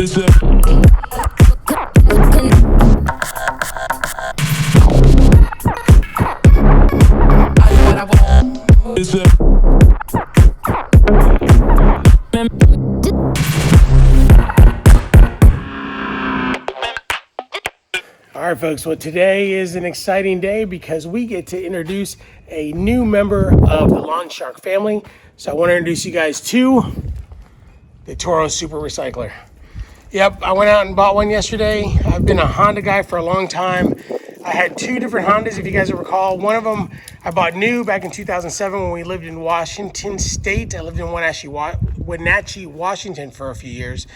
All right, folks, well, today is an exciting day because we get to introduce a new member of the Lawn Shark family. So I want to introduce you guys to the Toro Super Recycler. Yep, I went out and bought one yesterday. I've been a Honda guy for a long time. I had two different Hondas, if you guys recall. One of them I bought new back in 2007 when we lived in Washington State. I lived in Wenatchee, Washington for a few years.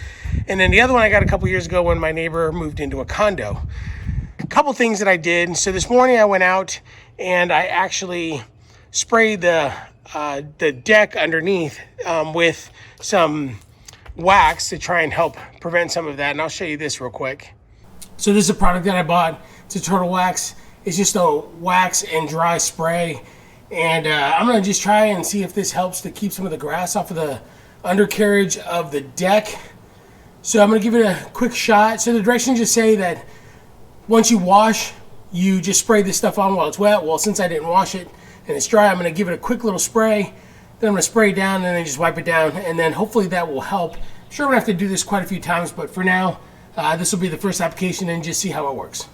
And then the other one I got a couple years ago when my neighbor moved into a condo. A couple things that I did. So this morning I went out and I actually sprayed the deck underneath with some wax to try and help prevent some of that. And I'll show you this real quick. So this is a product that I bought. It's a Turtle Wax. It's just a wax and dry spray. And I'm gonna just try and see if this helps to keep some of the grass off of the undercarriage of the deck. So I'm gonna give it a quick shot. So the directions just say that once you wash, you just spray this stuff on while it's wet. Well, since I didn't wash it and it's dry, I'm gonna give it a quick little spray. Then I'm gonna spray it down and then just wipe it down. And then hopefully that will help. I'm sure I'm gonna have to do this quite a few times, but for now, this will be the first application and just see how it works.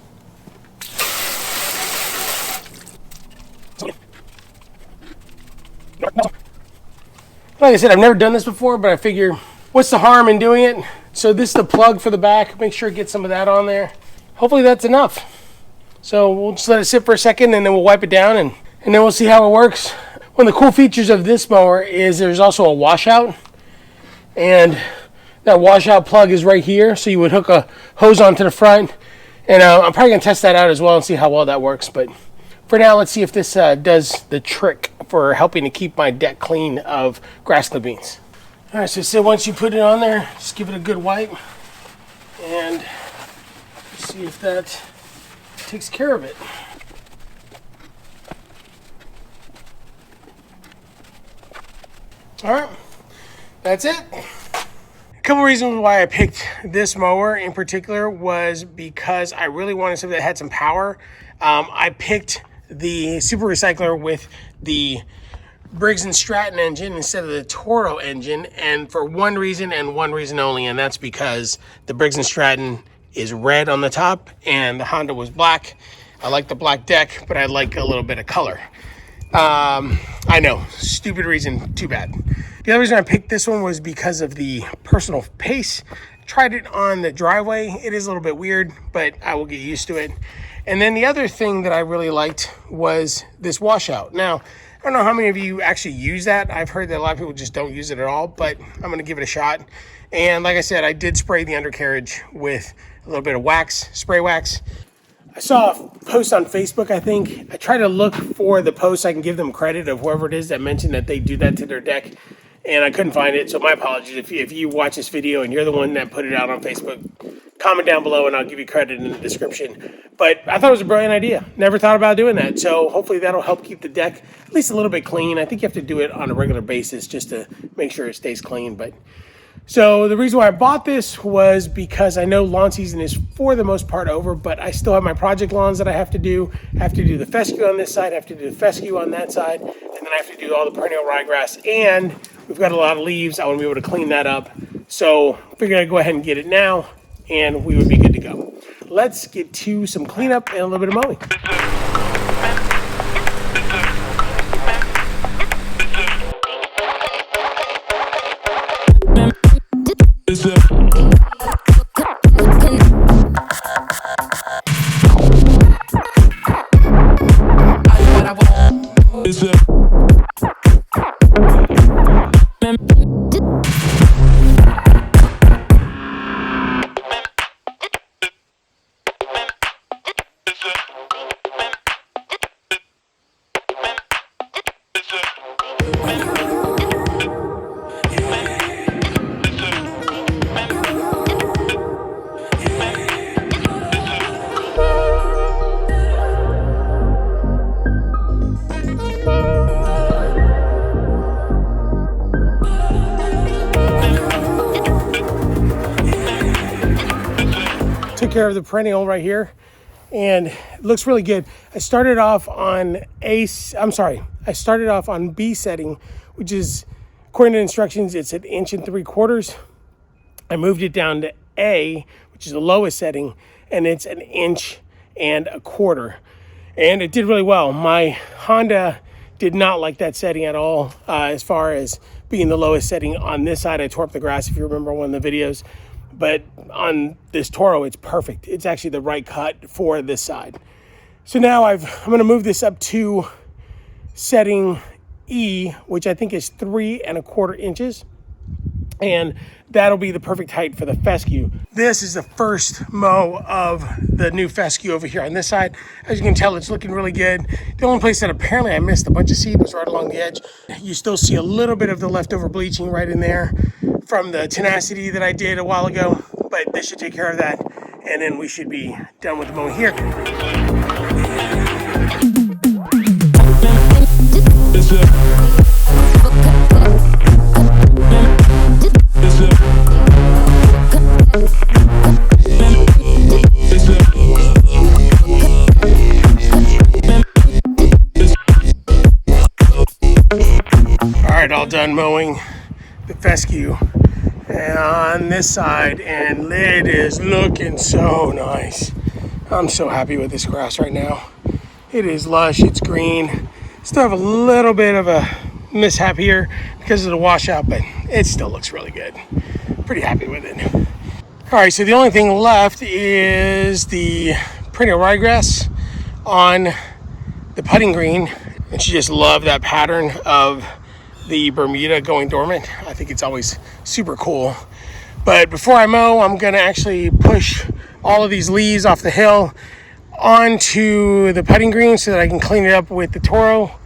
Like I said, I've never done this before, but I figure what's the harm in doing it? So this is the plug for the back. Make sure to get some of that on there. Hopefully that's enough. So we'll just let it sit for a second and then we'll wipe it down and then we'll see how it works. One of the cool features of this mower is there's also a washout. And that washout plug is right here. So you would hook a hose onto the front. And I'm probably going to test that out as well and see how well that works. But for now, let's see if this does the trick for helping to keep my deck clean of grass clippings. All right, so once you put it on there, just give it a good wipe and see if that takes care of it. All right, that's it. A couple reasons why I picked this mower in particular was because I really wanted something that had some power. I picked the Super Recycler with the Briggs & Stratton engine instead of the Toro engine, and for one reason and one reason only, and that's because the Briggs & Stratton is red on the top and the Honda was black. I like the black deck, but I like a little bit of color. I know, stupid reason, too bad. The other reason I picked this one was because of the personal pace. Tried it on the driveway. It is a little bit weird, but I will get used to it. And then the other thing that I really liked was this washout. Now, I don't know how many of you actually use that. I've heard that a lot of people just don't use it at all, but I'm gonna give it a shot. And like I said, I did spray the undercarriage with a little bit of wax, spray wax. I saw a post on Facebook, I think. I try to look for the post so I can give them credit of whoever it is that mentioned that they do that to their deck. And I couldn't find it, so my apologies. If you watch this video and you're the one that put it out on Facebook, comment down below and I'll give you credit in the description. But I thought it was a brilliant idea. Never thought about doing that. So hopefully that'll help keep the deck at least a little bit clean. I think you have to do it on a regular basis just to make sure it stays clean. But so the reason why I bought this was because I know lawn season is for the most part over, but I still have my project lawns that I have to do. I have to do the fescue on this side, I have to do the fescue on that side, and then I have to do all the perennial ryegrass. And we've got a lot of leaves. I want to be able to clean that up. So I figured I'd go ahead and get it now and we would be good to go. Let's get to some cleanup and a little bit of mowing. care of the perennial right here, and it looks really good. I started off on B setting, which is, according to instructions, it's an 1.75 inches. I moved it down to A, which is the lowest setting, and it's an 1.25 inches. And it did really well. My Honda did not like that setting at all, as far as being the lowest setting. On this side, I tore up the grass, if you remember one of the videos. But on this Toro, it's perfect. It's actually the right cut for this side. So now I'm going to move this up to setting E, which I think is 3.25 inches. And that'll be the perfect height for the fescue. This is the first mow of the new fescue over here on this side. As you can tell, it's looking really good. The only place that apparently I missed a bunch of seed was right along the edge. You still see a little bit of the leftover bleaching right in there from the tenacity that I did a while ago, but this should take care of that, and then we should be done with the mowing here. All done mowing the fescue on this side, and it is looking so nice. I'm so happy with this grass right now. It is lush, it's green. Still have a little bit of a mishap here because of the washout, but it still looks really good. Pretty happy with it. All right, so the only thing left is the perennial ryegrass on the putting green, and she just loved that pattern of the Bermuda going dormant. I think it's always super cool. But before I mow, I'm gonna actually push all of these leaves off the hill onto the putting green so that I can clean it up with the Toro,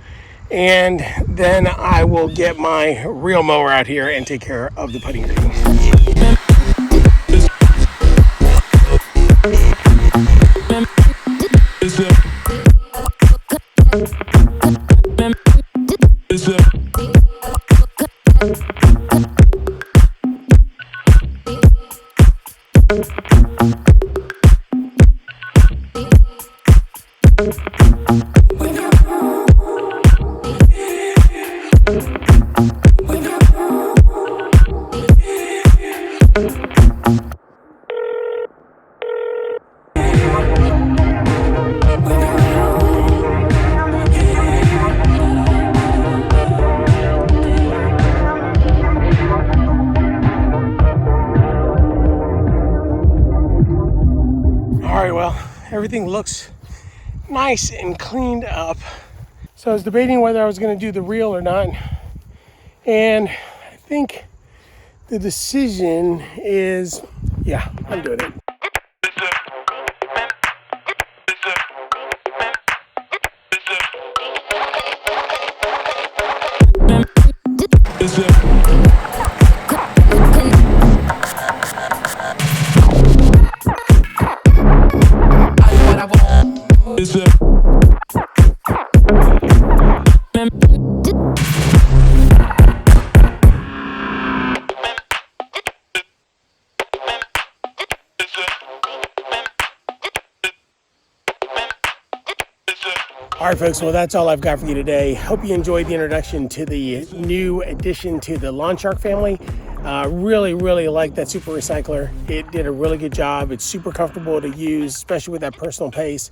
and then I will get my real mower out here and take care of the putting green. Everything looks nice and cleaned up. So I was debating whether I was going to do the reel or not, and I think the decision is, yeah, I'm doing it. All right, folks, well, that's all I've got for you today. Hope you enjoyed the introduction to the new addition to the Lawn Shark family. Really like that Super Recycler. It did a really good job. It's super comfortable to use, especially with that personal pace.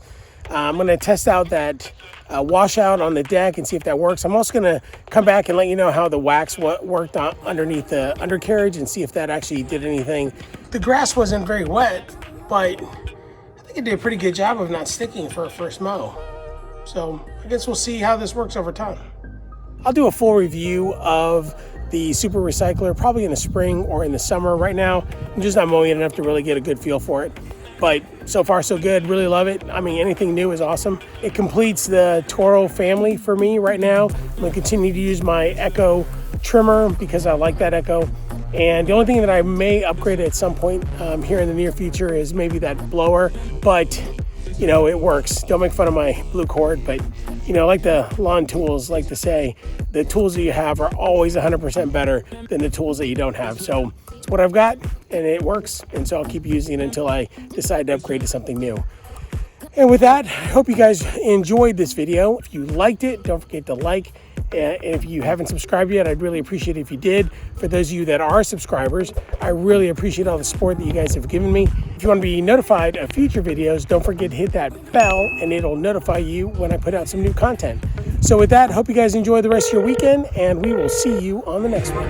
I'm going to test out that washout on the deck and see if that works. I'm also going to come back and let you know how the wax worked underneath the undercarriage and see if that actually did anything. The grass wasn't very wet, but I think it did a pretty good job of not sticking for a first mow. So I guess we'll see how this works over time. I'll do a full review of the Super Recycler probably in the spring or in the summer. Right now, I'm just not mowing it enough to really get a good feel for it. But so far so good, really love it. I mean, anything new is awesome. It completes the Toro family for me right now. I'm gonna continue to use my Echo trimmer because I like that Echo. And the only thing that I may upgrade at some point here in the near future is maybe that blower, but you know, it works. Don't make fun of my blue cord, but you know, like the lawn tools like to say, the tools that you have are always 100% better than the tools that you don't have. So it's what I've got, and it works. And so I'll keep using it until I decide to upgrade to something new. And with that, I hope you guys enjoyed this video. If you liked it, don't forget to like. And if you haven't subscribed yet, I'd really appreciate it if you did. For those of you that are subscribers, I really appreciate all the support that you guys have given me. If you want to be notified of future videos, don't forget to hit that bell and it'll notify you when I put out some new content. So with that, hope you guys enjoy the rest of your weekend, and we will see you on the next one.